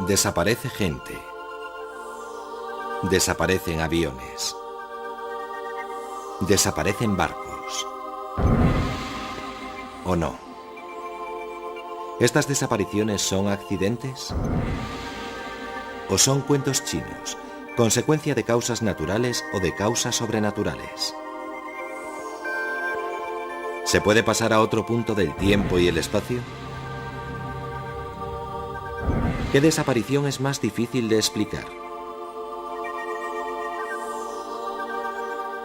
Desaparece gente. Desaparecen aviones. Desaparecen barcos. ¿O no? ¿Estas desapariciones son accidentes? ¿O son cuentos chinos, consecuencia de causas naturales o de causas sobrenaturales? ¿Se puede pasar a otro punto del tiempo y el espacio? ¿Qué desaparición es más difícil de explicar?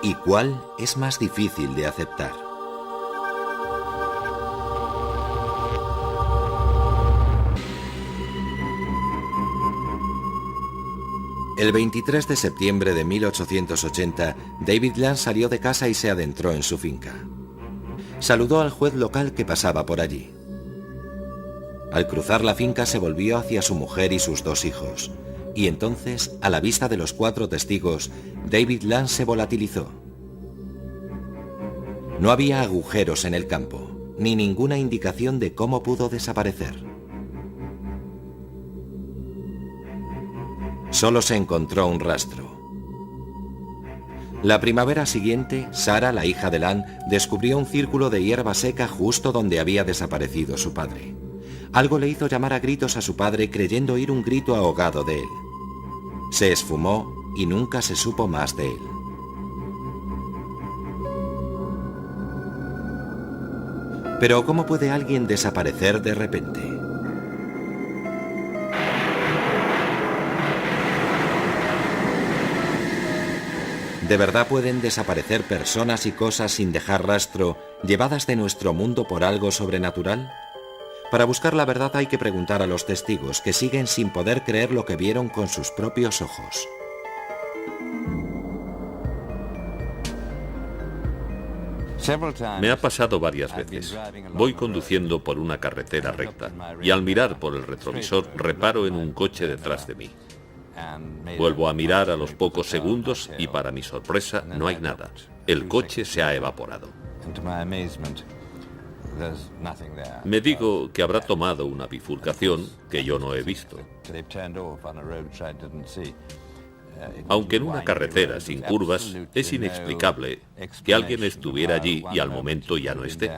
¿Y cuál es más difícil de aceptar? El 23 de septiembre de 1880, David Land salió de casa y se adentró en su finca. Saludó al juez local que pasaba por allí. Al cruzar la finca se volvió hacia su mujer y sus 2 hijos, y entonces, a la vista de los 4 testigos, David Land se volatilizó. No había agujeros en el campo, ni ninguna indicación de cómo pudo desaparecer. Solo se encontró un rastro. La primavera siguiente, Sarah, la hija de Land, descubrió un círculo de hierba seca justo donde había desaparecido su padre. Algo le hizo llamar a gritos a su padre creyendo oír un grito ahogado de él. Se esfumó y nunca se supo más de él. Pero ¿cómo puede alguien desaparecer de repente? ¿De verdad pueden desaparecer personas y cosas sin dejar rastro, llevadas de nuestro mundo por algo sobrenatural? Para buscar la verdad hay que preguntar a los testigos, que siguen sin poder creer lo que vieron con sus propios ojos. Me ha pasado varias veces. Voy conduciendo por una carretera recta y al mirar por el retrovisor reparo en un coche detrás de mí. Vuelvo a mirar a los pocos segundos y para mi sorpresa no hay nada. El coche se ha evaporado. Me digo que habrá tomado una bifurcación que yo no he visto. Aunque en una carretera sin curvas es inexplicable que alguien estuviera allí y al momento ya no esté.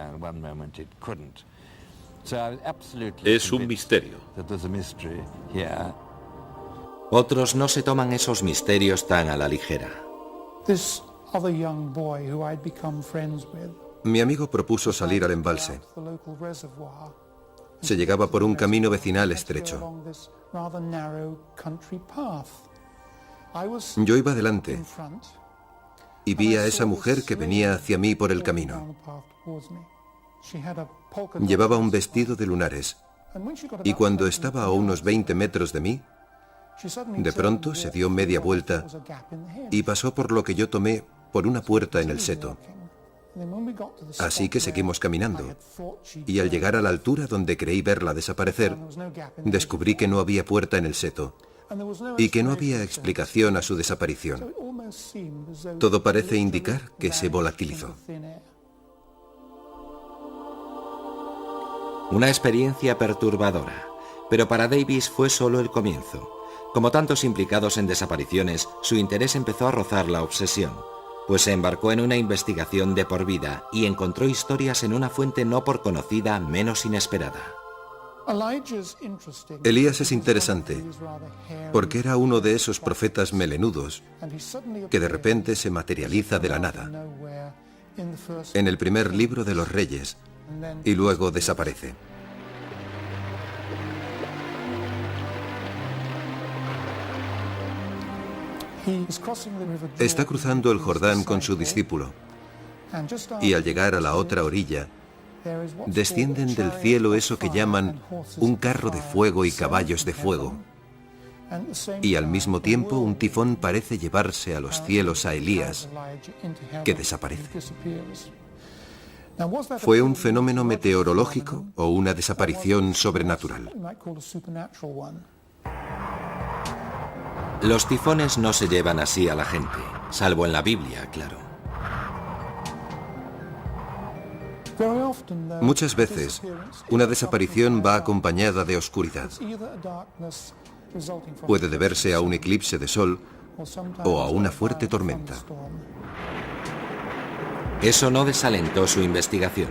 Es un misterio. Otros no se toman esos misterios tan a la ligera. Mi amigo propuso salir al embalse. Se llegaba por un camino vecinal estrecho. Yo iba delante y vi a esa mujer que venía hacia mí por el camino. Llevaba un vestido de lunares y cuando estaba a unos 20 metros de mí, de pronto se dio media vuelta y pasó por lo que yo tomé por una puerta en el seto. Así que seguimos caminando, y al llegar a la altura donde creí verla desaparecer, descubrí que no había puerta en el seto, y que no había explicación a su desaparición. Todo parece indicar que se volatilizó. Una experiencia perturbadora, pero para Davis fue solo el comienzo. Como tantos implicados en desapariciones, su interés empezó a rozar la obsesión, pues se embarcó en una investigación de por vida y encontró historias en una fuente no por conocida menos inesperada. Elías es interesante porque era uno de esos profetas melenudos que de repente se materializa de la nada en el primer libro de los Reyes y luego desaparece. Está cruzando el Jordán con su discípulo y al llegar a la otra orilla descienden del cielo eso que llaman un carro de fuego y caballos de fuego, y al mismo tiempo un tifón parece llevarse a los cielos a Elías, que desaparece. ¿Fue un fenómeno meteorológico o una desaparición sobrenatural? Los tifones no se llevan así a la gente, salvo en la Biblia, claro. Muchas veces, una desaparición va acompañada de oscuridad. Puede deberse a un eclipse de sol o a una fuerte tormenta. Eso no desalentó su investigación.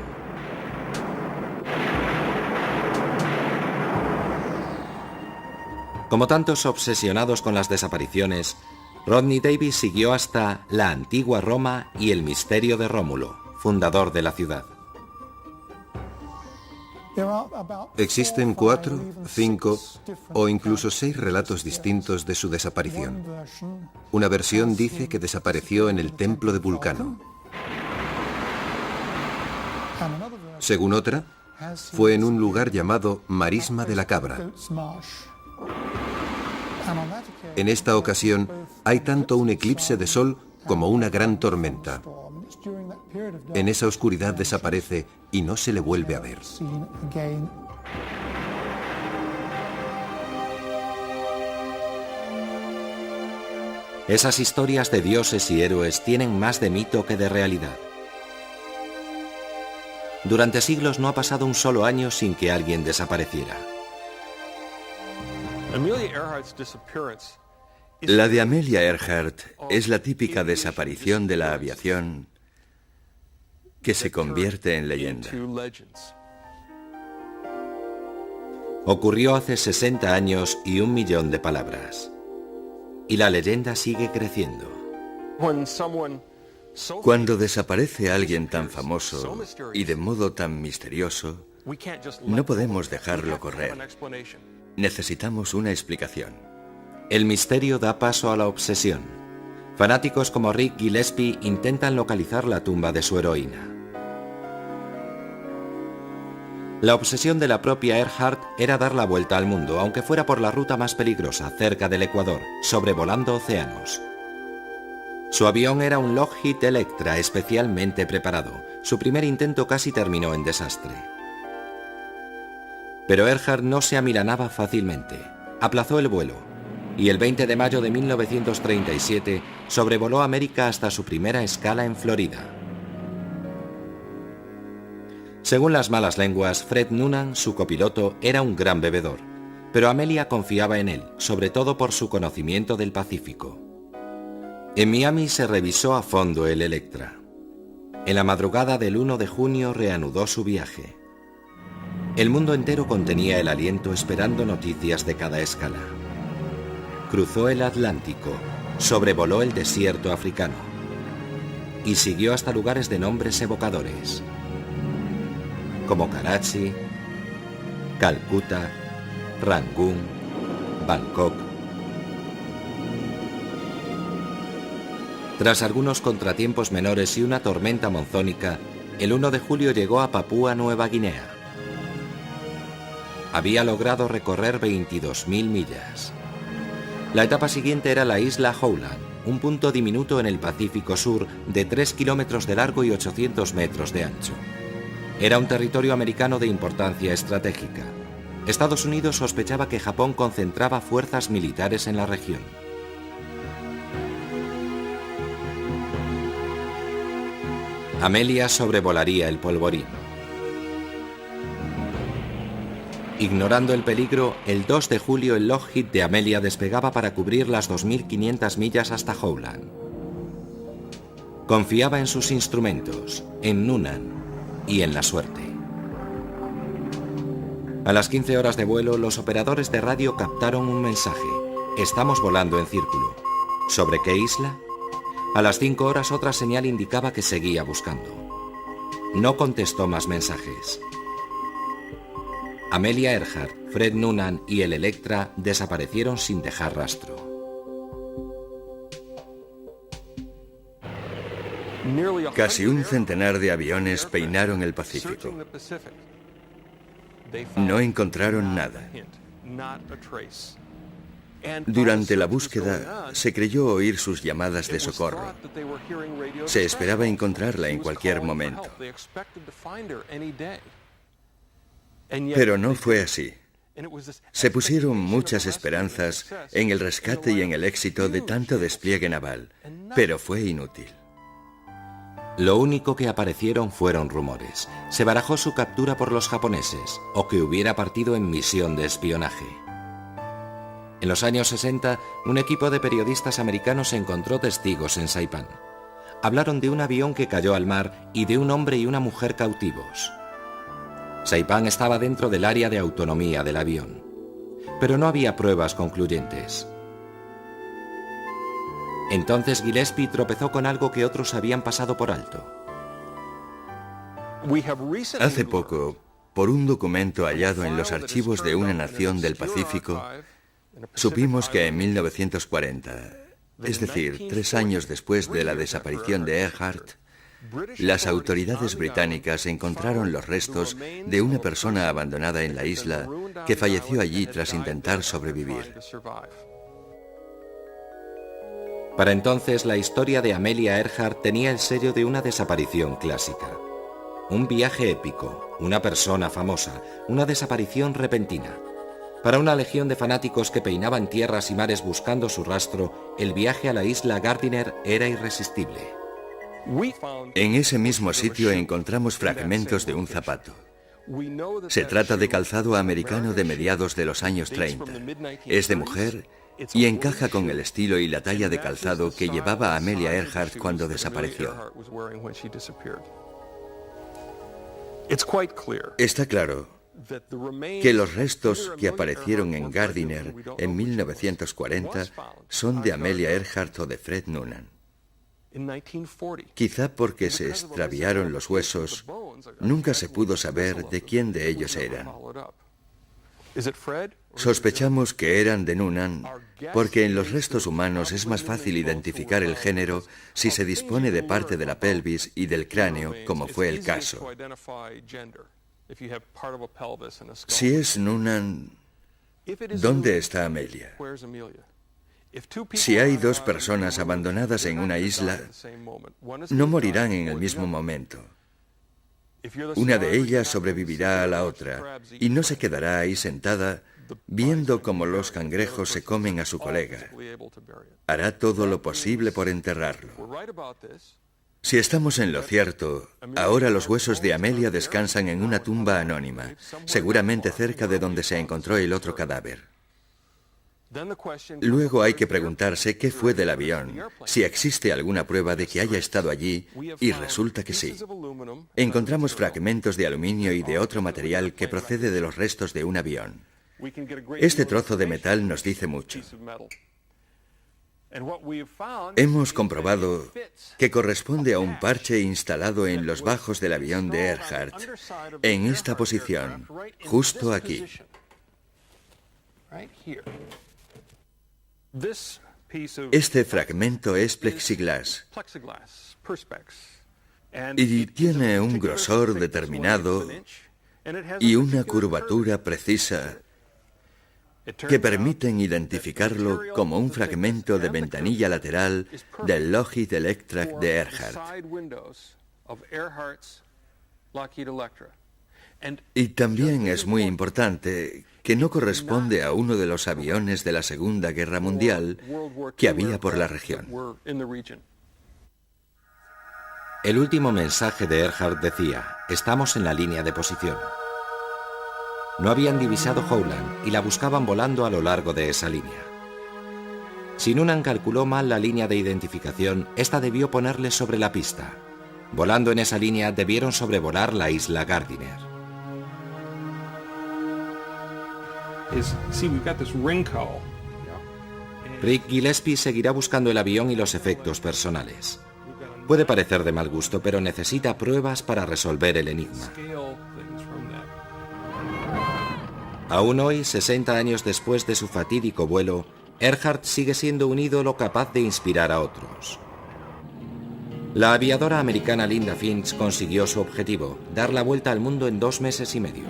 Como tantos obsesionados con las desapariciones, Rodney Davis siguió hasta la antigua Roma y el misterio de Rómulo, fundador de la ciudad. Existen 4, 5 o incluso 6 relatos distintos de su desaparición. Una versión dice que desapareció en el templo de Vulcano. Según otra, fue en un lugar llamado Marisma de la Cabra. En esta ocasión, hay tanto un eclipse de sol como una gran tormenta. En esa oscuridad desaparece y no se le vuelve a ver. Esas historias de dioses y héroes tienen más de mito que de realidad. Durante siglos no ha pasado un solo año sin que alguien desapareciera. La de Amelia Earhart es la típica desaparición de la aviación que se convierte en leyenda. Ocurrió hace 60 años y 1 millón de palabras. Y la leyenda sigue creciendo. Cuando desaparece alguien tan famoso y de modo tan misterioso, no podemos dejarlo correr. Necesitamos una explicación. El misterio da paso a la obsesión. Fanáticos como Rick Gillespie intentan localizar la tumba de su heroína. La obsesión de la propia Earhart era dar la vuelta al mundo, aunque fuera por la ruta más peligrosa, cerca del Ecuador, sobrevolando océanos. Su avión era un Lockheed Electra especialmente preparado. Su primer intento casi terminó en desastre. Pero Earhart no se amilanaba fácilmente. Aplazó el vuelo y el 20 de mayo de 1937 sobrevoló América hasta su primera escala en Florida. Según las malas lenguas, Fred Noonan, su copiloto, era un gran bebedor, pero Amelia confiaba en él, sobre todo por su conocimiento del Pacífico. En Miami se revisó a fondo el Electra. En la madrugada del 1 de junio reanudó su viaje. El mundo entero contenía el aliento esperando noticias de cada escala. Cruzó el Atlántico, sobrevoló el desierto africano y siguió hasta lugares de nombres evocadores, como Karachi, Calcuta, Rangún, Bangkok. Tras algunos contratiempos menores y una tormenta monzónica, el 1 de julio llegó a Papúa Nueva Guinea. Había logrado recorrer 22.000 millas. La etapa siguiente era la isla Howland, un punto diminuto en el Pacífico Sur de 3 kilómetros de largo y 800 metros de ancho. Era un territorio americano de importancia estratégica. Estados Unidos sospechaba que Japón concentraba fuerzas militares en la región. Amelia sobrevolaría el polvorín. Ignorando el peligro, el 2 de julio el Lockheed de Amelia despegaba para cubrir las 2.500 millas hasta Howland. Confiaba en sus instrumentos, en Noonan y en la suerte. A las 15 horas de vuelo, los operadores de radio captaron un mensaje. Estamos volando en círculo. ¿Sobre qué isla? A las 5 horas otra señal indicaba que seguía buscando. No contestó más mensajes. Amelia Earhart, Fred Noonan y el Electra desaparecieron sin dejar rastro. Casi un centenar de aviones peinaron el Pacífico. No encontraron nada. Durante la búsqueda, se creyó oír sus llamadas de socorro. Se esperaba encontrarla en cualquier momento. Pero no fue así. Se pusieron muchas esperanzas en el rescate y en el éxito de tanto despliegue naval, pero fue inútil. Lo único que aparecieron fueron rumores. Se barajó su captura por los japoneses, o que hubiera partido en misión de espionaje. En los años 60, un equipo de periodistas americanos encontró testigos en Saipán. Hablaron de un avión que cayó al mar y de un hombre y una mujer cautivos. Saipán estaba dentro del área de autonomía del avión, pero no había pruebas concluyentes. Entonces Gillespie tropezó con algo que otros habían pasado por alto. Hace poco, por un documento hallado en los archivos de una nación del Pacífico, supimos que en 1940, es decir, 3 años después de la desaparición de Earhart, las autoridades británicas encontraron los restos de una persona abandonada en la isla que falleció allí tras intentar sobrevivir. Para entonces, la historia de Amelia Earhart tenía el sello de una desaparición clásica. Un viaje épico, una persona famosa, una desaparición repentina. Para una legión de fanáticos que peinaban tierras y mares buscando su rastro, el viaje a la isla Gardiner era irresistible. En ese mismo sitio encontramos fragmentos de un zapato. Se trata de calzado americano de mediados de los años 30. Es de mujer y encaja con el estilo y la talla de calzado que llevaba Amelia Earhart cuando desapareció. Está claro que los restos que aparecieron en Gardiner en 1940 son de Amelia Earhart o de Fred Noonan. Quizá porque se extraviaron los huesos, nunca se pudo saber de quién de ellos eran. Sospechamos que eran de Noonan porque en los restos humanos es más fácil identificar el género si se dispone de parte de la pelvis y del cráneo, como fue el caso. Si es Noonan, ¿dónde está Amelia? Si hay 2 personas abandonadas en una isla, no morirán en el mismo momento. Una de ellas sobrevivirá a la otra y no se quedará ahí sentada viendo cómo los cangrejos se comen a su colega. Hará todo lo posible por enterrarlo. Si estamos en lo cierto, ahora los huesos de Amelia descansan en una tumba anónima, seguramente cerca de donde se encontró el otro cadáver. Luego hay que preguntarse qué fue del avión, si existe alguna prueba de que haya estado allí, y resulta que sí. Encontramos fragmentos de aluminio y de otro material que procede de los restos de un avión. Este trozo de metal nos dice mucho. Hemos comprobado que corresponde a un parche instalado en los bajos del avión de Earhart, en esta posición, justo aquí. Este fragmento es plexiglas y tiene un grosor determinado y una curvatura precisa que permiten identificarlo como un fragmento de ventanilla lateral del Lockheed Electra de Earhart. Y también es muy importante que no corresponde a uno de los aviones de la Segunda Guerra Mundial que había por la región. El último mensaje de Earhart decía: estamos en la línea de posición. No habían divisado Howland y la buscaban volando a lo largo de esa línea. Si Noonan calculó mal la línea de identificación, esta debió ponerles sobre la pista. Volando en esa línea debieron sobrevolar la isla Gardiner. Rick Gillespie seguirá buscando el avión y los efectos personales. Puede parecer de mal gusto, pero necesita pruebas para resolver el enigma. Aún hoy, 60 años después de su fatídico vuelo, Earhart sigue siendo un ídolo capaz de inspirar a otros. La aviadora americana Linda Finch consiguió su objetivo, dar la vuelta al mundo en 2 meses y medio.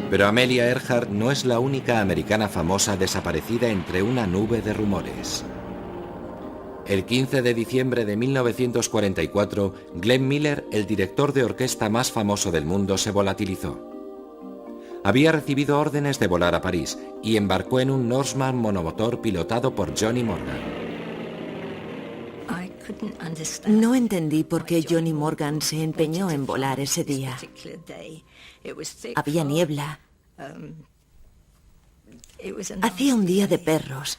Pero Amelia Earhart no es la única americana famosa desaparecida entre una nube de rumores. El 15 de diciembre de 1944, Glenn Miller, el director de orquesta más famoso del mundo, se volatilizó. Había recibido órdenes de volar a París y embarcó en un Norseman monomotor pilotado por Johnny Morgan. No entendí por qué Johnny Morgan se empeñó en volar ese día. Había niebla. Hacía un día de perros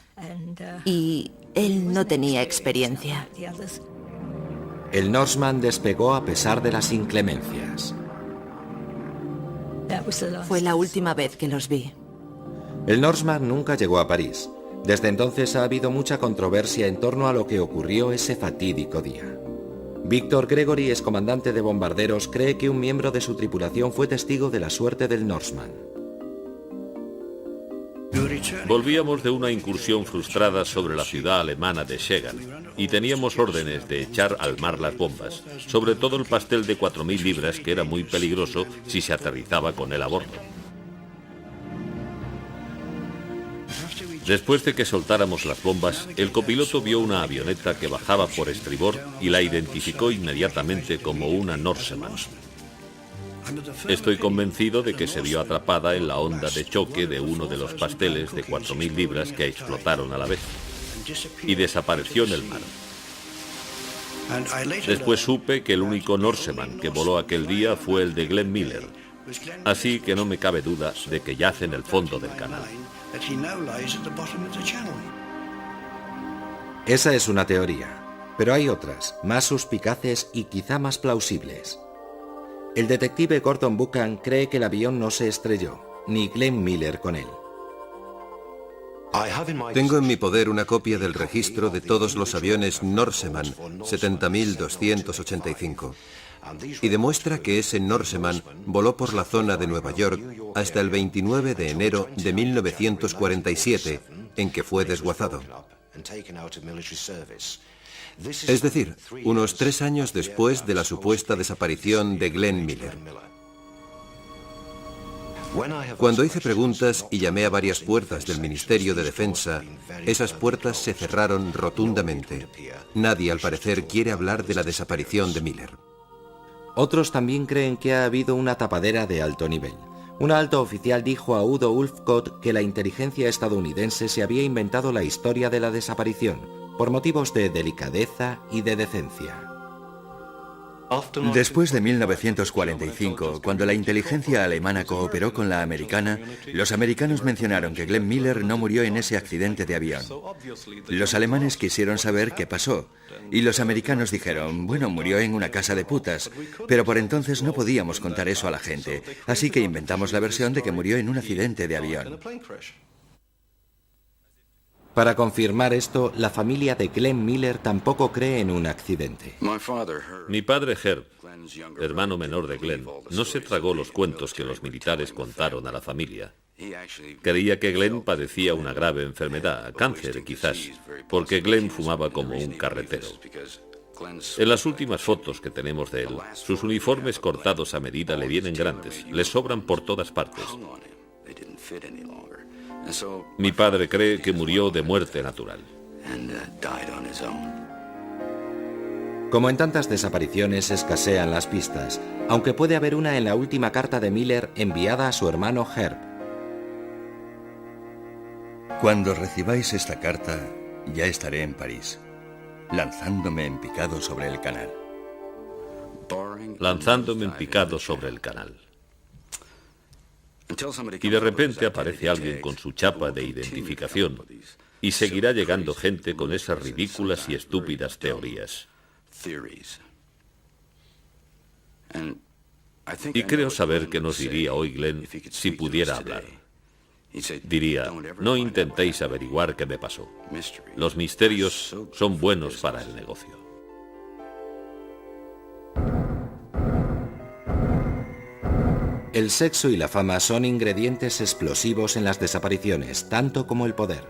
y él no tenía experiencia. El Norseman despegó a pesar de las inclemencias. Fue la última vez que los vi. El Norseman nunca llegó a París. Desde entonces ha habido mucha controversia en torno a lo que ocurrió ese fatídico día. Victor Gregory, excomandante de bombarderos, cree que un miembro de su tripulación fue testigo de la suerte del Norseman. Volvíamos de una incursión frustrada sobre la ciudad alemana de Schegan y teníamos órdenes de echar al mar las bombas, sobre todo el pastel de 4.000 libras, que era muy peligroso si se aterrizaba con él a bordo. Después de que soltáramos las bombas, el copiloto vio una avioneta que bajaba por estribor y la identificó inmediatamente como una Norseman. Estoy convencido de que se vio atrapada en la onda de choque de uno de los pasteles de 4.000 libras que explotaron a la vez y desapareció en el mar. Después supe que el único Norseman que voló aquel día fue el de Glenn Miller, así que no me cabe duda de que yace en el fondo del canal. Esa es una teoría, pero hay otras, más suspicaces y quizá más plausibles. El detective Gordon Buchan cree que el avión no se estrelló, ni Glenn Miller con él. Tengo en mi poder una copia del registro de todos los aviones Norseman 70.285 y demuestra que ese Norseman voló por la zona de Nueva York hasta el 29 de enero de 1947, en que fue desguazado. Es decir, unos 3 años después de la supuesta desaparición de Glenn Miller. Cuando hice preguntas y llamé a varias puertas del Ministerio de Defensa, esas puertas se cerraron rotundamente. Nadie, al parecer, quiere hablar de la desaparición de Miller. Otros también creen que ha habido una tapadera de alto nivel. Un alto oficial dijo a Udo Ulfkott que la inteligencia estadounidense se había inventado la historia de la desaparición, por motivos de delicadeza y de decencia. Después de 1945, cuando la inteligencia alemana cooperó con la americana, los americanos mencionaron que Glenn Miller no murió en ese accidente de avión. Los alemanes quisieron saber qué pasó, y los americanos dijeron, bueno, murió en una casa de putas, pero por entonces no podíamos contar eso a la gente, así que inventamos la versión de que murió en un accidente de avión. Para confirmar esto, la familia de Glenn Miller tampoco cree en un accidente. Mi padre Herb, hermano menor de Glenn, no se tragó los cuentos que los militares contaron a la familia. Creía que Glenn padecía una grave enfermedad, cáncer quizás, porque Glenn fumaba como un carretero. En las últimas fotos que tenemos de él, sus uniformes cortados a medida le vienen grandes, le sobran por todas partes. Mi padre cree que murió de muerte natural. Como en tantas desapariciones, escasean las pistas, aunque puede haber una en la última carta de Miller enviada a su hermano Herb. Cuando recibáis esta carta, ya estaré en París, lanzándome en picado sobre el canal. Lanzándome en picado sobre el canal. Y de repente aparece alguien con su chapa de identificación y seguirá llegando gente con esas ridículas y estúpidas teorías. Y creo saber que nos diría hoy Glenn si pudiera hablar. Diría, no intentéis averiguar qué me pasó. Los misterios son buenos para el negocio. El sexo y la fama son ingredientes explosivos en las desapariciones, tanto como el poder.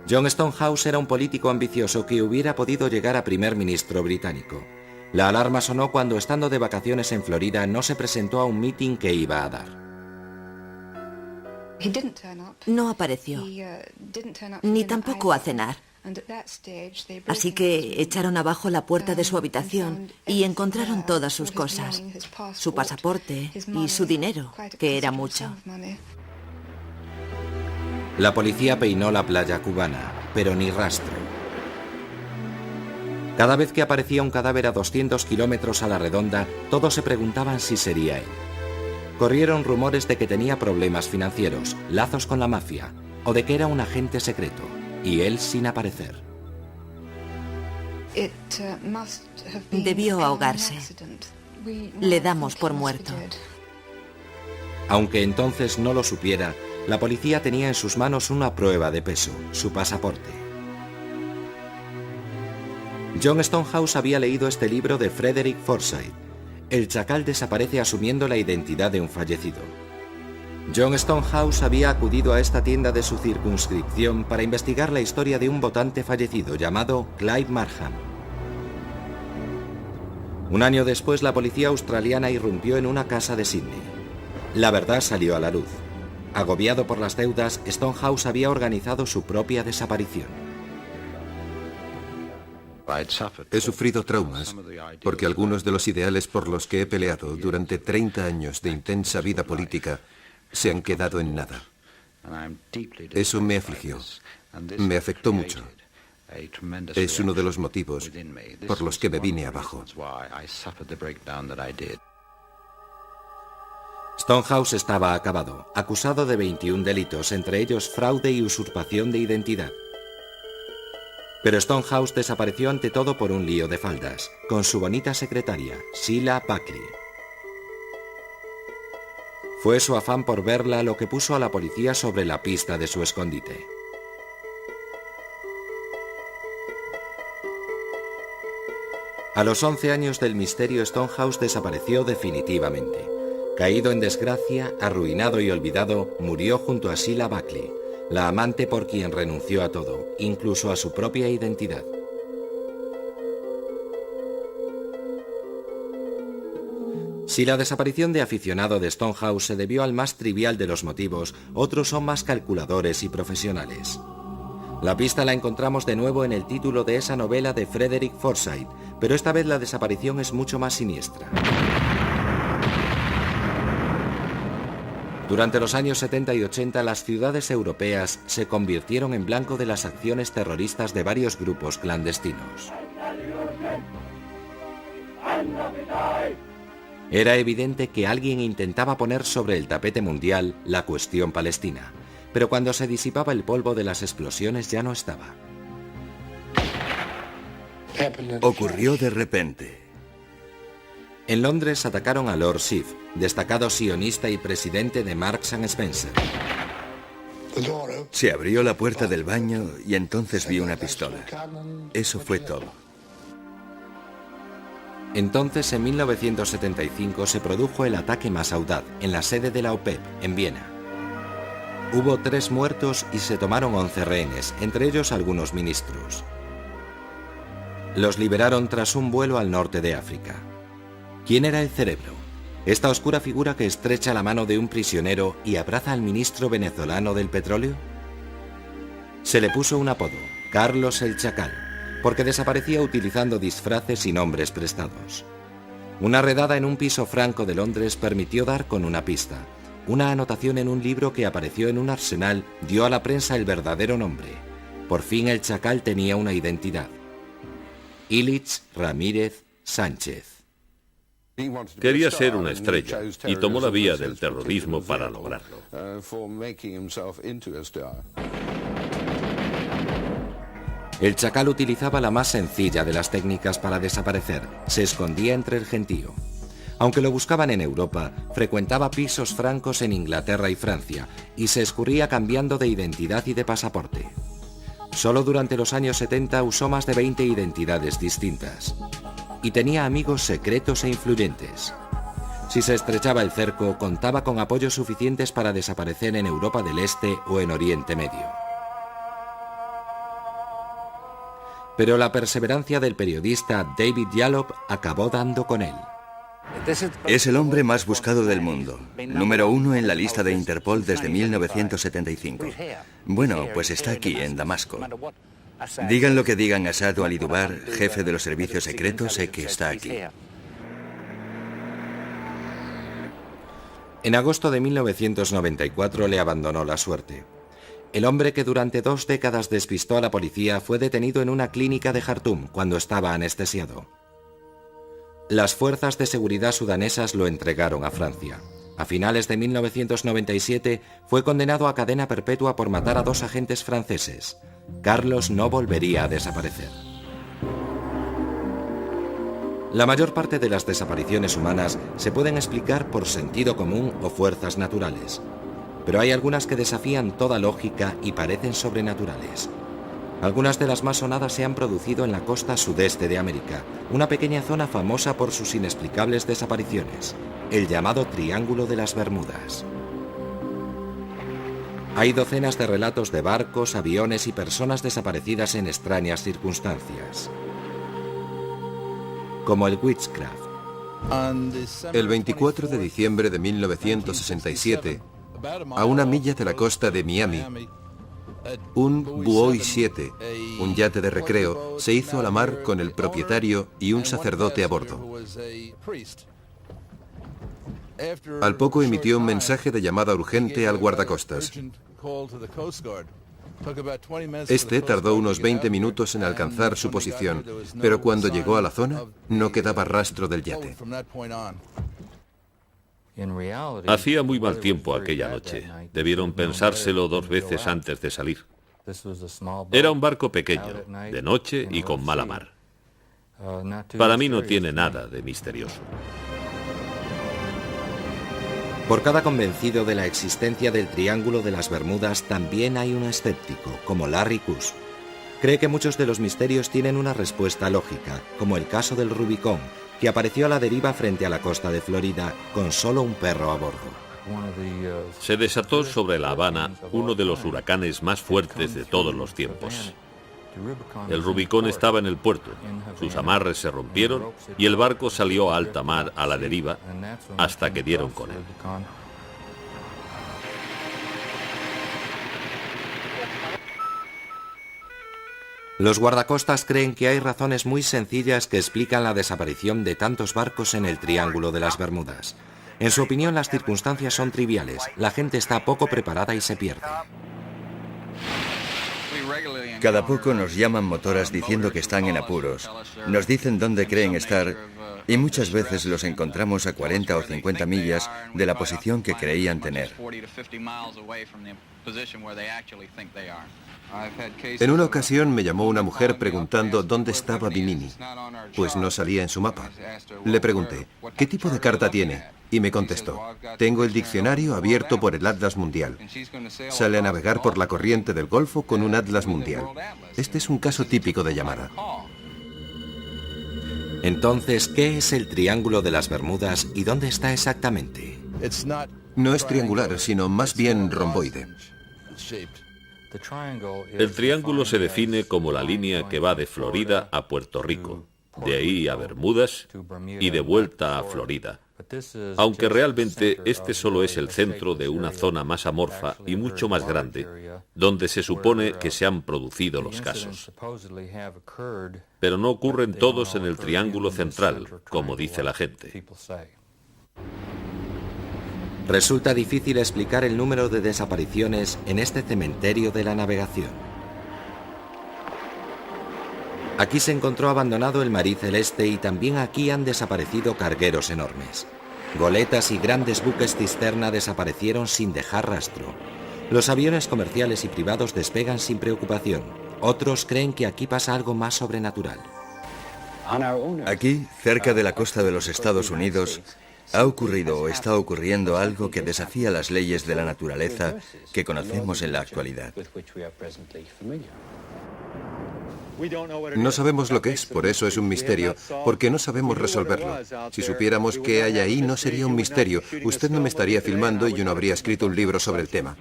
John Stonehouse era un político ambicioso que hubiera podido llegar a primer ministro británico. La alarma sonó cuando, estando de vacaciones en Florida, no se presentó a un mitin que iba a dar. No apareció, ni tampoco a cenar. Así que echaron abajo la puerta de su habitación y encontraron todas sus cosas, su pasaporte y su dinero, que era mucho. La policía peinó la playa cubana, pero ni rastro. Cada vez que aparecía un cadáver a 200 kilómetros a la redonda, todos se preguntaban si sería él. Corrieron rumores de que tenía problemas financieros, lazos con la mafia, o de que era un agente secreto, y él sin aparecer. Debió ahogarse. Le damos por muerto. Aunque entonces no lo supiera, la policía tenía en sus manos una prueba de peso, su pasaporte. John Stonehouse había leído este libro de Frederick Forsyth. El chacal desaparece asumiendo la identidad de un fallecido. John Stonehouse había acudido a esta tienda de su circunscripción para investigar la historia de un votante fallecido llamado Clyde Markham. Un año después, la policía australiana irrumpió en una casa de Sydney. La verdad salió a la luz. Agobiado por las deudas, Stonehouse había organizado su propia desaparición. He sufrido traumas porque algunos de los ideales por los que he peleado durante 30 años de intensa vida política se han quedado en nada. Eso me afligió, me afectó mucho. Es uno de los motivos por los que me vine abajo. Stonehouse estaba acabado, acusado de 21 delitos, entre ellos fraude y usurpación de identidad. Pero Stonehouse desapareció ante todo por un lío de faldas, con su bonita secretaria, Sheila Buckley. Fue su afán por verla lo que puso a la policía sobre la pista de su escondite. A los 11 años del misterio, Stonehouse desapareció definitivamente. Caído en desgracia, arruinado y olvidado, murió junto a Sheila Buckley, la amante por quien renunció a todo, incluso a su propia identidad. Si la desaparición de aficionado de Stonehouse se debió al más trivial de los motivos, otros son más calculadores y profesionales. La pista la encontramos de nuevo en el título de esa novela de Frederick Forsyth, pero esta vez la desaparición es mucho más siniestra. Durante los años 70 y 80, las ciudades europeas se convirtieron en blanco de las acciones terroristas de varios grupos clandestinos. Era evidente que alguien intentaba poner sobre el tapete mundial la cuestión palestina, pero cuando se disipaba el polvo de las explosiones ya no estaba. Ocurrió de repente. En Londres atacaron a Lord Schiff, destacado sionista y presidente de Marks & Spencer. Se abrió la puerta del baño y entonces vi una pistola. Eso fue todo. Entonces, en 1975, se produjo el ataque más audaz en la sede de la OPEP, en Viena. Hubo 3 muertos y se tomaron 11 rehenes, entre ellos algunos ministros. Los liberaron tras un vuelo al norte de África. ¿Quién era el cerebro? ¿Esta oscura figura que estrecha la mano de un prisionero y abraza al ministro venezolano del petróleo? Se le puso un apodo, Carlos el Chacal, porque desaparecía utilizando disfraces y nombres prestados. Una redada en un piso franco de Londres permitió dar con una pista. Una anotación en un libro que apareció en un arsenal dio a la prensa el verdadero nombre. Por fin el Chacal tenía una identidad. Ilich Ramírez Sánchez. Quería ser una estrella y tomó la vía del terrorismo para lograrlo. El Chacal utilizaba la más sencilla de las técnicas para desaparecer. Se escondía entre el gentío. Aunque lo buscaban en Europa, frecuentaba pisos francos en Inglaterra y Francia y se escurría cambiando de identidad y de pasaporte. Solo durante los años 70 usó más de 20 identidades distintas. Y tenía amigos secretos e influyentes. Si se estrechaba el cerco, contaba con apoyos suficientes para desaparecer en Europa del Este o en Oriente Medio. Pero la perseverancia del periodista David Yallop acabó dando con él. Es el hombre más buscado del mundo, número 1 en la lista de Interpol desde 1975. Bueno, pues está aquí, en Damasco. Digan lo que digan a Saad al-Idubar, jefe de los servicios secretos, sé que está aquí. En agosto de 1994 le abandonó la suerte. El hombre que durante 2 décadas despistó a la policía fue detenido en una clínica de Jartum cuando estaba anestesiado. Las fuerzas de seguridad sudanesas lo entregaron a Francia. A finales de 1997 fue condenado a cadena perpetua por matar a 2 agentes franceses. Carlos no volvería a desaparecer. La mayor parte de las desapariciones humanas se pueden explicar por sentido común o fuerzas naturales, pero hay algunas que desafían toda lógica y parecen sobrenaturales. Algunas de las más sonadas se han producido en la costa sudeste de América, una pequeña zona famosa por sus inexplicables desapariciones, el llamado Triángulo de las Bermudas. Hay docenas de relatos de barcos, aviones y personas desaparecidas en extrañas circunstancias, como el Witchcraft. El 24 de diciembre de 1967, a una milla de la costa de Miami, un Buoy 7, un yate de recreo, se hizo a la mar con el propietario y un sacerdote a bordo. Al poco emitió un mensaje de llamada urgente al guardacostas. Este tardó unos 20 minutos en alcanzar su posición, pero cuando llegó a la zona, no quedaba rastro del yate. Hacía muy mal tiempo aquella noche. Debieron pensárselo 2 veces antes de salir. Era un barco pequeño, de noche y con mala mar. Para mí no tiene nada de misterioso. Por cada convencido de la existencia del Triángulo de las Bermudas, también hay un escéptico, como Larry Kuss. Cree que muchos de los misterios tienen una respuesta lógica, como el caso del Rubicón, que apareció a la deriva frente a la costa de Florida con solo un perro a bordo. Se desató sobre La Habana uno de los huracanes más fuertes de todos los tiempos. El Rubicón estaba en el puerto, sus amarres se rompieron y el barco salió a alta mar a la deriva hasta que dieron con él. Los guardacostas creen que hay razones muy sencillas que explican la desaparición de tantos barcos en el Triángulo de las Bermudas. En su opinión, las circunstancias son triviales, la gente está poco preparada y se pierde. Cada poco nos llaman motoras diciendo que están en apuros. Nos dicen dónde creen estar y muchas veces los encontramos a 40 o 50 millas de la posición que creían tener. En una ocasión me llamó una mujer preguntando dónde estaba Bimini, pues no salía en su mapa. Le pregunté, ¿qué tipo de carta tiene? Y me contestó, tengo el diccionario abierto por el Atlas Mundial. Sale a navegar por la corriente del Golfo con un Atlas Mundial. Este es un caso típico de llamada. Entonces, ¿qué es el Triángulo de las Bermudas y dónde está exactamente? No es triangular, sino más bien romboide. El triángulo se define como la línea que va de Florida a Puerto Rico, de ahí a Bermudas y de vuelta a Florida. Aunque realmente este solo es el centro de una zona más amorfa y mucho más grande, donde se supone que se han producido los casos. Pero no ocurren todos en el Triángulo Central, como dice la gente. Resulta difícil explicar el número de desapariciones en este cementerio de la navegación. Aquí se encontró abandonado el Marie Celeste y también aquí han desaparecido cargueros enormes. Goletas y grandes buques cisterna desaparecieron sin dejar rastro. Los aviones comerciales y privados despegan sin preocupación. Otros creen que aquí pasa algo más sobrenatural. Aquí, cerca de la costa de los Estados Unidos, ha ocurrido o está ocurriendo algo que desafía las leyes de la naturaleza que conocemos en la actualidad. No sabemos lo que es, por eso es un misterio, porque no sabemos resolverlo. Si supiéramos qué hay ahí, no sería un misterio. Usted no me estaría filmando y yo no habría escrito un libro sobre el tema.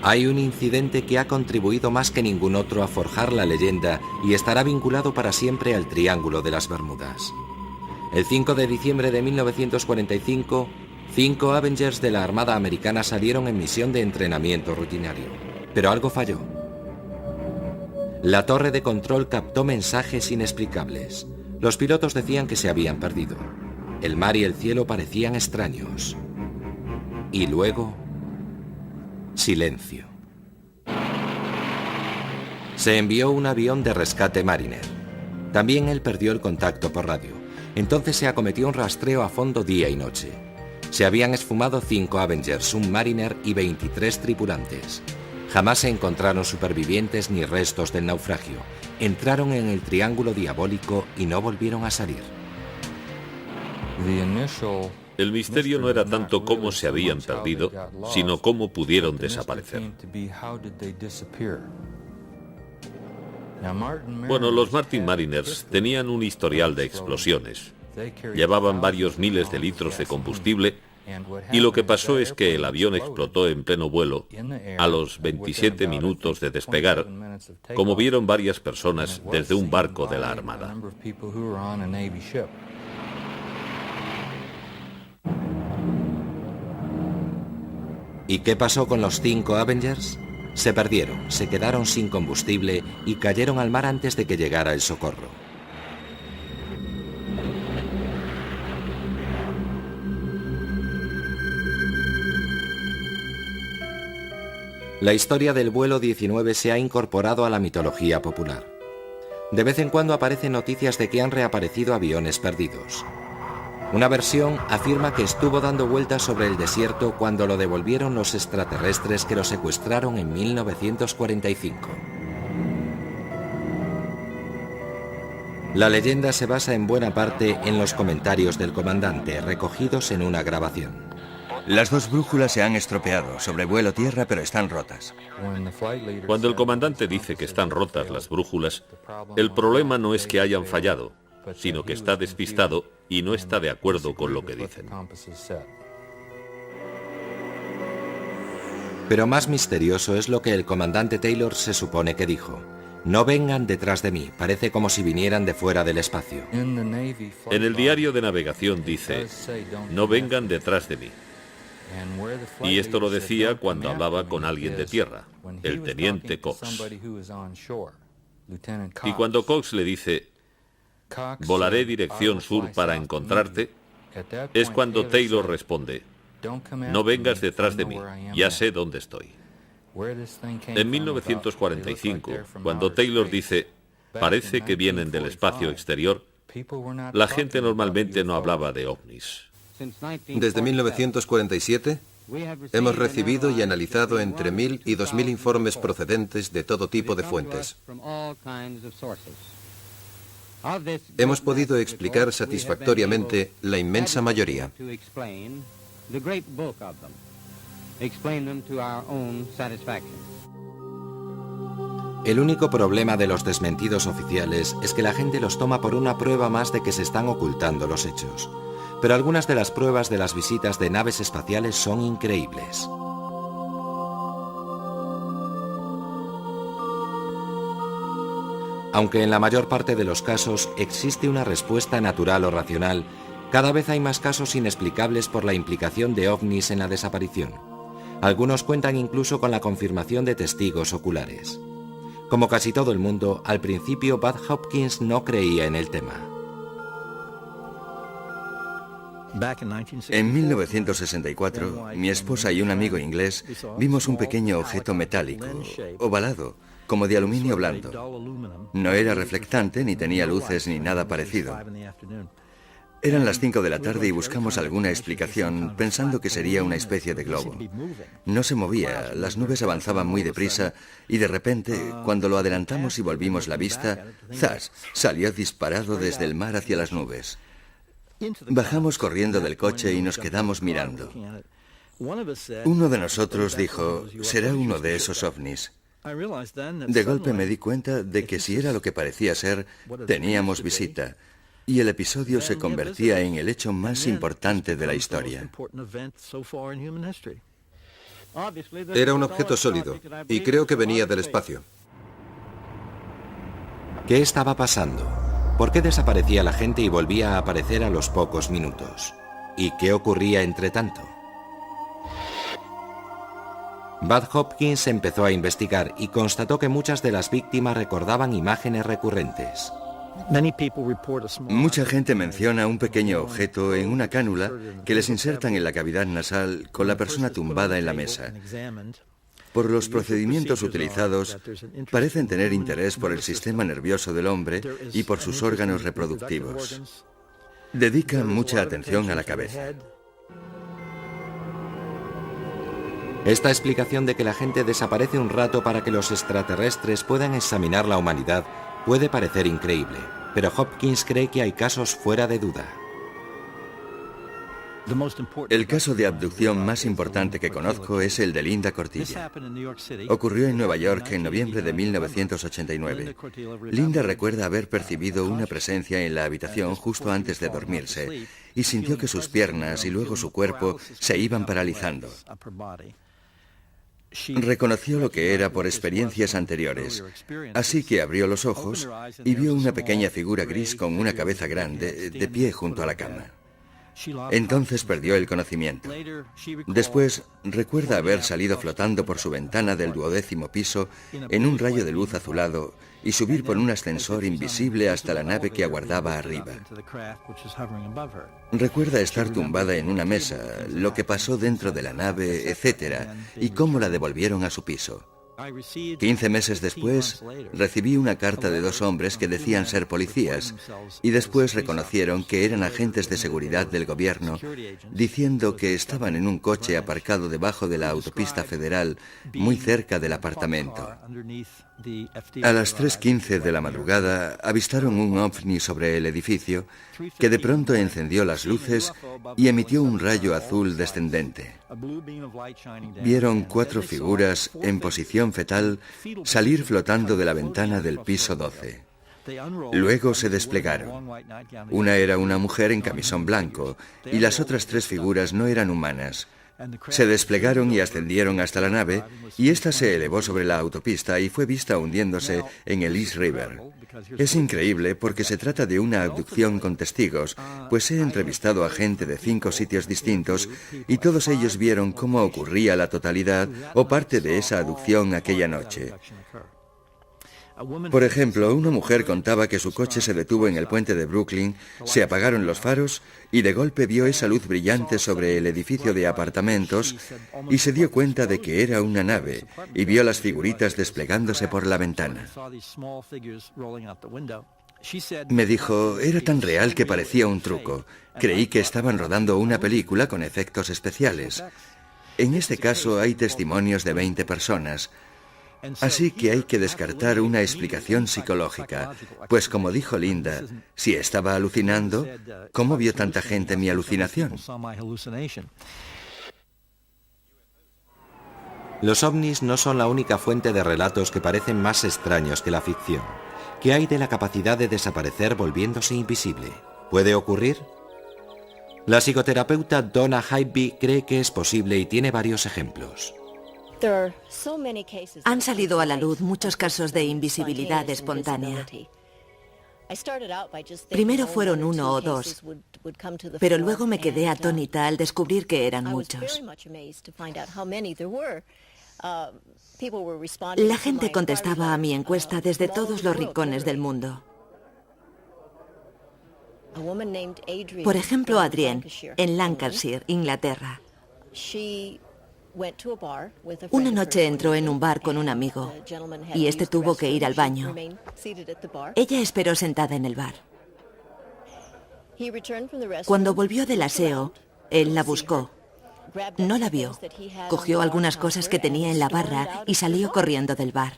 Hay un incidente que ha contribuido más que ningún otro a forjar la leyenda y estará vinculado para siempre al Triángulo de las Bermudas. El 5 de diciembre de 1945, 5 Avengers de la Armada Americana salieron en misión de entrenamiento rutinario. Pero algo falló. La torre de control captó mensajes inexplicables. Los pilotos decían que se habían perdido. El mar y el cielo parecían extraños. Y luego, Silencio. Se envió un avión de rescate Mariner. También él perdió el contacto por radio. Entonces se acometió un rastreo a fondo día y noche. Se habían esfumado 5 Avengers, un Mariner y 23 tripulantes. Jamás se encontraron supervivientes ni restos del naufragio. Entraron en el triángulo diabólico y no volvieron a salir. El misterio no era tanto cómo se habían perdido, sino cómo pudieron desaparecer. Bueno, los Martin Mariners tenían un historial de explosiones. Llevaban varios miles de litros de combustible y lo que pasó es que el avión explotó en pleno vuelo a los 27 minutos de despegar, como vieron varias personas desde un barco de la Armada. ¿Y qué pasó con los 5 Avengers? Se perdieron, se quedaron sin combustible y cayeron al mar antes de que llegara el socorro. La historia del vuelo 19 se ha incorporado a la mitología popular. De vez en cuando aparecen noticias de que han reaparecido aviones perdidos. Una versión afirma que estuvo dando vueltas sobre el desierto cuando lo devolvieron los extraterrestres que lo secuestraron en 1945. La leyenda se basa en buena parte en los comentarios del comandante, recogidos en una grabación. Las 2 brújulas se han estropeado, sobrevuelo tierra, pero están rotas. Cuando el comandante dice que están rotas las brújulas, el problema no es que hayan fallado, sino que está despistado y no está de acuerdo con lo que dicen. Pero más misterioso es lo que el comandante Taylor se supone que dijo. No vengan detrás de mí, parece como si vinieran de fuera del espacio. En el diario de navegación dice, no vengan detrás de mí. Y esto lo decía cuando hablaba con alguien de tierra, el teniente Cox. Y cuando Cox le dice, volaré dirección sur para encontrarte, es cuando Taylor responde, no vengas detrás de mí, ya sé dónde estoy. En 1945, cuando Taylor dice, parece que vienen del espacio exterior, la gente normalmente no hablaba de ovnis. Desde 1947, hemos recibido y analizado entre 1.000 y 2.000 informes procedentes de todo tipo de fuentes. Hemos podido explicar satisfactoriamente la inmensa mayoría. El único problema de los desmentidos oficiales es que la gente los toma por una prueba más de que se están ocultando los hechos. Pero algunas de las pruebas de las visitas de naves espaciales son increíbles. Aunque en la mayor parte de los casos existe una respuesta natural o racional, cada vez hay más casos inexplicables por la implicación de ovnis en la desaparición. Algunos cuentan incluso con la confirmación de testigos oculares. Como casi todo el mundo, al principio Bud Hopkins no creía en el tema. En 1964, mi esposa y un amigo inglés vimos un pequeño objeto metálico, ovalado, como de aluminio blando. No era reflectante, ni tenía luces, ni nada parecido. Eran las 5 de la tarde y buscamos alguna explicación, pensando que sería una especie de globo. No se movía, las nubes avanzaban muy deprisa y de repente, cuando lo adelantamos y volvimos la vista, ¡zas!, salió disparado desde el mar hacia las nubes. Bajamos corriendo del coche y nos quedamos mirando. Uno de nosotros dijo, será uno de esos ovnis. De golpe me di cuenta de que si era lo que parecía ser, teníamos visita. Y el episodio se convertía en el hecho más importante de la historia. Era un objeto sólido y creo que venía del espacio. ¿Qué estaba pasando? ¿Por qué desaparecía la gente y volvía a aparecer a los pocos minutos? ¿Y qué ocurría entre tanto? Bud Hopkins empezó a investigar y constató que muchas de las víctimas recordaban imágenes recurrentes. Mucha gente menciona un pequeño objeto en una cánula que les insertan en la cavidad nasal con la persona tumbada en la mesa. Por los procedimientos utilizados, parecen tener interés por el sistema nervioso del hombre y por sus órganos reproductivos. Dedican mucha atención a la cabeza. Esta explicación de que la gente desaparece un rato para que los extraterrestres puedan examinar la humanidad puede parecer increíble, pero Hopkins cree que hay casos fuera de duda. El caso de abducción más importante que conozco es el de Linda Cortilla. Ocurrió en Nueva York en noviembre de 1989. Linda recuerda haber percibido una presencia en la habitación justo antes de dormirse y sintió que sus piernas y luego su cuerpo se iban paralizando. Reconoció lo que era por experiencias anteriores, así que abrió los ojos y vio una pequeña figura gris con una cabeza grande de pie junto a la cama. Entonces perdió el conocimiento. Después recuerda haber salido flotando por su ventana del 12º piso en un rayo de luz azulado y subir por un ascensor invisible hasta la nave que aguardaba arriba. Recuerda estar tumbada en una mesa, lo que pasó dentro de la nave, etc., y cómo la devolvieron a su piso. 15 meses después, recibí una carta de 2 hombres que decían ser policías y después reconocieron que eran agentes de seguridad del gobierno, diciendo que estaban en un coche aparcado debajo de la autopista federal, muy cerca del apartamento. A las 3:15 de la madrugada avistaron un ovni sobre el edificio que de pronto encendió las luces y emitió un rayo azul descendente. Vieron 4 figuras en posición fetal salir flotando de la ventana del piso 12. Luego se desplegaron. Una era una mujer en camisón blanco y las otras 3 figuras no eran humanas. Se desplegaron y ascendieron hasta la nave y ésta se elevó sobre la autopista y fue vista hundiéndose en el East River. Es increíble porque se trata de una abducción con testigos, pues he entrevistado a gente de 5 sitios distintos y todos ellos vieron cómo ocurría la totalidad o parte de esa abducción aquella noche. Por ejemplo, una mujer contaba que su coche se detuvo en el puente de Brooklyn, se apagaron los faros y de golpe vio esa luz brillante sobre el edificio de apartamentos y se dio cuenta de que era una nave y vio las figuritas desplegándose por la ventana. Me dijo, era tan real que parecía un truco. Creí que estaban rodando una película con efectos especiales. En este caso hay testimonios de 20 personas. Así que hay que descartar una explicación psicológica, pues como dijo Linda, si estaba alucinando, ¿cómo vio tanta gente mi alucinación? Los ovnis no son la única fuente de relatos que parecen más extraños que la ficción. ¿Qué hay de la capacidad de desaparecer volviéndose invisible? ¿Puede ocurrir? La psicoterapeuta Donna Hybe cree que es posible y tiene varios ejemplos. Han salido a la luz muchos casos de invisibilidad espontánea. Primero fueron 1 o 2, pero luego me quedé atónita al descubrir que eran muchos. La gente contestaba a mi encuesta desde todos los rincones del mundo. Por ejemplo, Adrienne, en Lancashire, Inglaterra. Una noche entró en un bar con un amigo y este tuvo que ir al baño. Ella esperó sentada en el bar. Cuando volvió del aseo, él la buscó. No la vio. Cogió algunas cosas que tenía en la barra y salió corriendo del bar.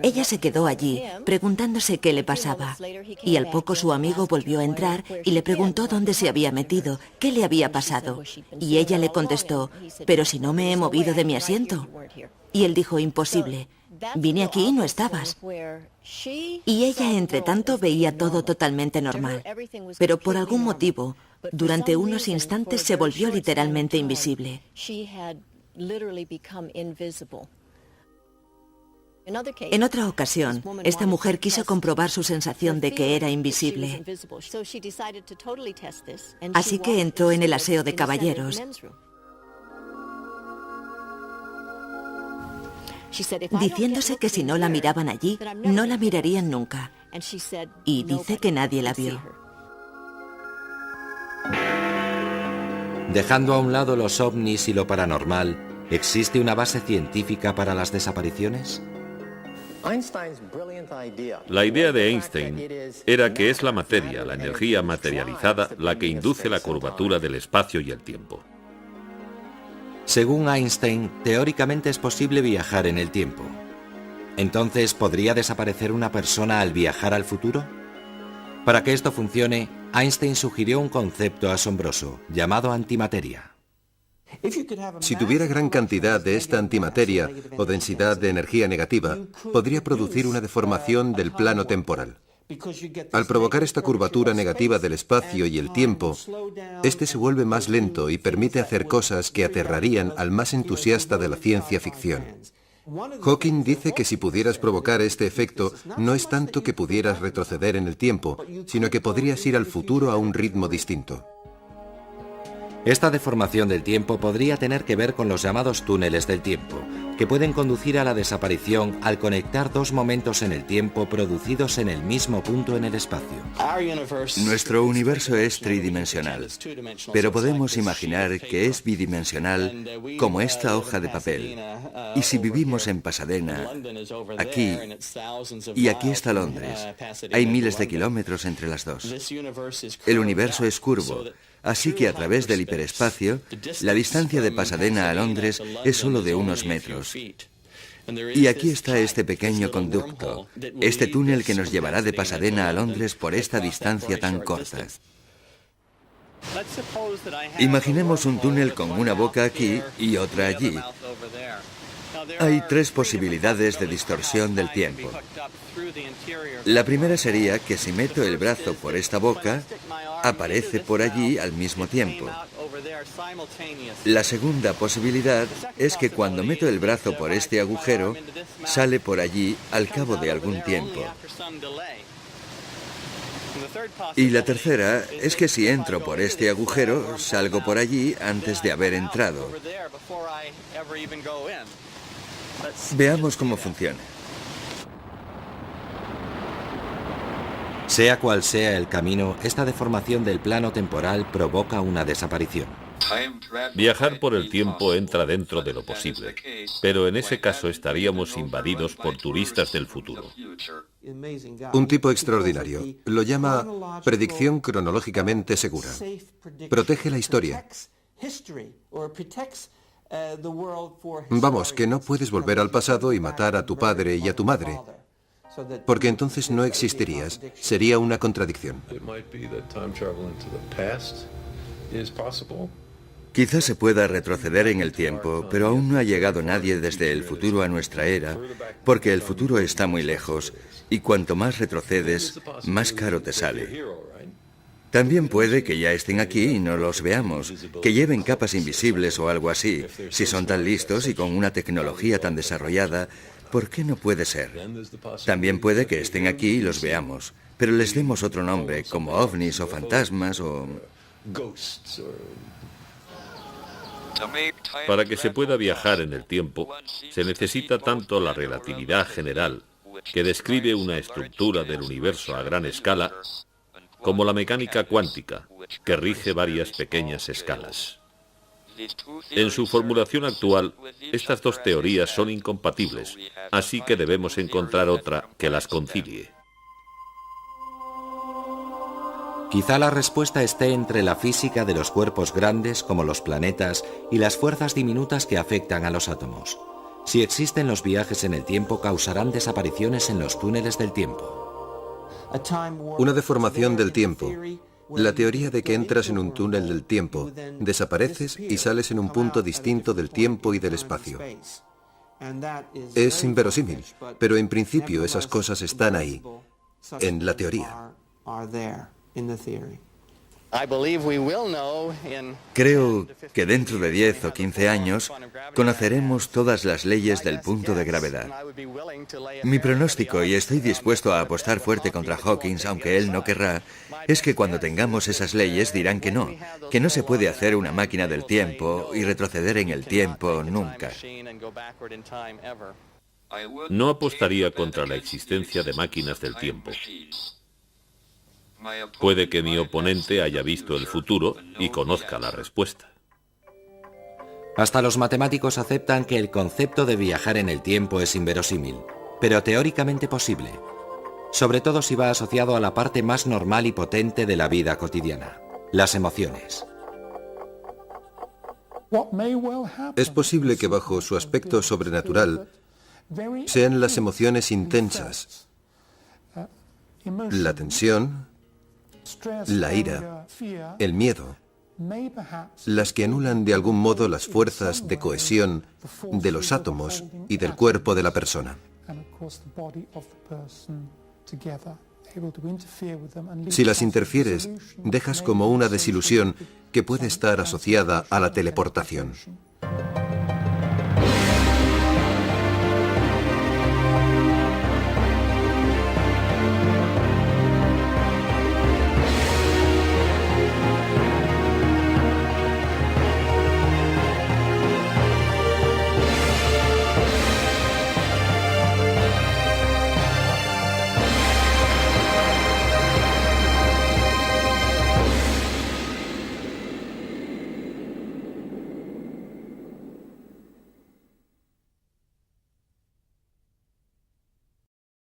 Ella se quedó allí, preguntándose qué le pasaba, y al poco su amigo volvió a entrar y le preguntó dónde se había metido, qué le había pasado, y ella le contestó, «Pero si no me he movido de mi asiento». Y él dijo, «Imposible, vine aquí y no estabas». Y ella, entre tanto, veía todo totalmente normal, pero por algún motivo, durante unos instantes se volvió literalmente invisible. En otra ocasión, esta mujer quiso comprobar su sensación de que era invisible. Así que entró en el aseo de caballeros. Diciéndose que si no la miraban allí, no la mirarían nunca. Y dice que nadie la vio. Dejando a un lado los ovnis y lo paranormal, ¿Existe una base científica para las desapariciones? La idea de Einstein era que es la materia, la energía materializada, la que induce la curvatura del espacio y el tiempo. Según Einstein, teóricamente es posible viajar en el tiempo. Entonces, ¿podría desaparecer una persona al viajar al futuro? Para que esto funcione, Einstein sugirió un concepto asombroso, llamado antimateria. Si tuviera gran cantidad de esta antimateria o densidad de energía negativa, podría producir una deformación del plano temporal. Al provocar esta curvatura negativa del espacio y el tiempo, este se vuelve más lento y permite hacer cosas que aterrarían al más entusiasta de la ciencia ficción. Hawking dice que si pudieras provocar este efecto, no es tanto que pudieras retroceder en el tiempo, sino que podrías ir al futuro a un ritmo distinto. Esta deformación del tiempo podría tener que ver con los llamados túneles del tiempo, que pueden conducir a la desaparición al conectar dos momentos en el tiempo producidos en el mismo punto en el espacio. Nuestro universo es tridimensional, pero podemos imaginar que es bidimensional como esta hoja de papel. Y si vivimos en Pasadena, aquí, y aquí está Londres, hay miles de kilómetros entre las dos. El universo es curvo, así que a través del hiperespacio, la distancia de Pasadena a Londres es solo de unos metros. Y aquí está este pequeño conducto, este túnel que nos llevará de Pasadena a Londres por esta distancia tan corta. Imaginemos un túnel con una boca aquí y otra allí. Hay tres posibilidades de distorsión del tiempo. La primera sería que si meto el brazo por esta boca, aparece por allí al mismo tiempo. La segunda posibilidad es que cuando meto el brazo por este agujero, sale por allí al cabo de algún tiempo. Y la tercera es que si entro por este agujero, salgo por allí antes de haber entrado. Veamos cómo funciona. Sea cual sea el camino, esta deformación del plano temporal provoca una desaparición. Viajar por el tiempo entra dentro de lo posible, pero en ese caso estaríamos invadidos por turistas del futuro. Un tipo extraordinario. Lo llama predicción cronológicamente segura. Protege la historia. Vamos, que no puedes volver al pasado y matar a tu padre y a tu madre, porque entonces no existirías. Sería una contradicción. Quizás se pueda retroceder en el tiempo, pero aún no ha llegado nadie desde el futuro a nuestra era, porque el futuro está muy lejos, y cuanto más retrocedes, más caro te sale. También puede que ya estén aquí y no los veamos, que lleven capas invisibles o algo así. Si son tan listos y con una tecnología tan desarrollada, ¿por qué no puede ser? También puede que estén aquí y los veamos, pero les demos otro nombre, como ovnis o fantasmas o... Para que se pueda viajar en el tiempo, se necesita tanto la relatividad general, que describe una estructura del universo a gran escala, como la mecánica cuántica, que rige varias pequeñas escalas. En su formulación actual, estas dos teorías son incompatibles, así que debemos encontrar otra que las concilie. Quizá la respuesta esté entre la física de los cuerpos grandes, como los planetas, y las fuerzas diminutas que afectan a los átomos. Si existen los viajes en el tiempo, causarán desapariciones en los túneles del tiempo. Una deformación del tiempo. La teoría de que entras en un túnel del tiempo, desapareces y sales en un punto distinto del tiempo y del espacio. Es inverosímil, pero en principio esas cosas están ahí, en la teoría. Creo que dentro de 10 o 15 años conoceremos todas las leyes del punto de gravedad. Mi pronóstico, y estoy dispuesto a apostar fuerte contra Hawking, aunque él no querrá, es que cuando tengamos esas leyes dirán que no se puede hacer una máquina del tiempo y retroceder en el tiempo nunca. No apostaría contra la existencia de máquinas del tiempo. Puede que mi oponente haya visto el futuro y conozca la respuesta. Hasta los matemáticos aceptan que el concepto de viajar en el tiempo es inverosímil, pero teóricamente posible, sobre todo si va asociado a la parte más normal y potente de la vida cotidiana, las emociones. Es posible que bajo su aspecto sobrenatural sean las emociones intensas, la tensión, la ira, el miedo, las que anulan de algún modo las fuerzas de cohesión de los átomos y del cuerpo de la persona. Si las interfieres, dejas como una desilusión que puede estar asociada a la teleportación.